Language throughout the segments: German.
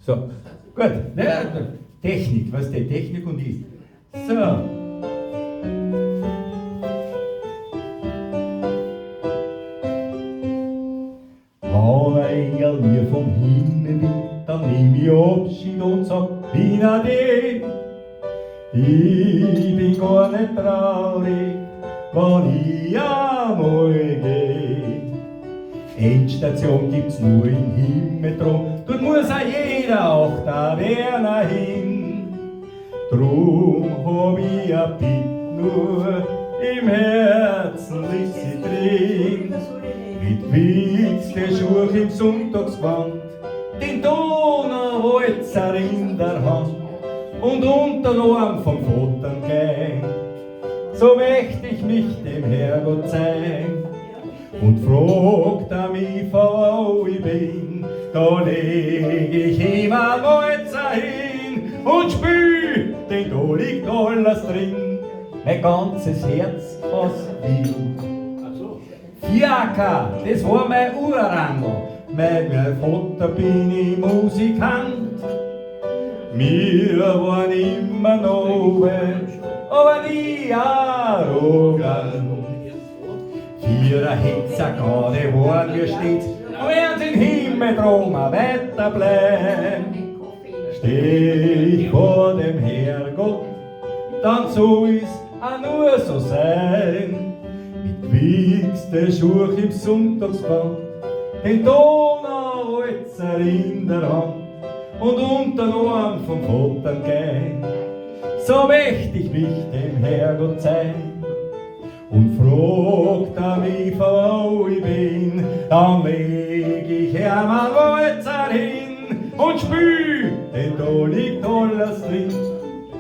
So, gut. Ja, Technik, was die Technik und ist. So. Wenn ein Engel mir vom Himmel winkt, dann nehm ich Abschied und sag, bin ade. Ich bin gar nicht traurig, wenn ich einmal geh. Endstation gibt's nur im Himmel drum, dort muss auch jeder, auch der Werner hin. Drum hab ich a Bitt nur im Herzen, liegt sie drin. Mit Witz der Schuch im Sonntagsgewand, den Donauwalzer in der Hand und unter den Arm vom Vater gehen. So möcht ich mich dem Herrgott zeigen und fragt er mich, wo ich bin. Da leg ich ihm ein Walzer hin und spür, denn da liegt alles drin. Mein ganzes Herz, was will. Fiaker, das war mein Urrangel. Mit meinem Vater bin ich Musikant. Wir waren immer nobel, aber nie arrogant. Vierer Hetzer gerade waren wir stets, während den Himmel drum weiter bleiben. Steh ich vor dem Herrgott, dann soll's auch nur so sein. Mit Wix der Schuch im Sonntagsband, den Donauwalzer in der Hand und unter den Arm vom Vater gehen. So möcht ich mich dem Herrgott zeigen und fragt er mich, wo ich bin, dann leg ich ihm ein Walzer hin und spür, denn da liegt alles drin,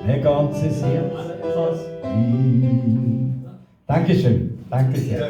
mein ganzes Herz, was will. Dankeschön, danke sehr.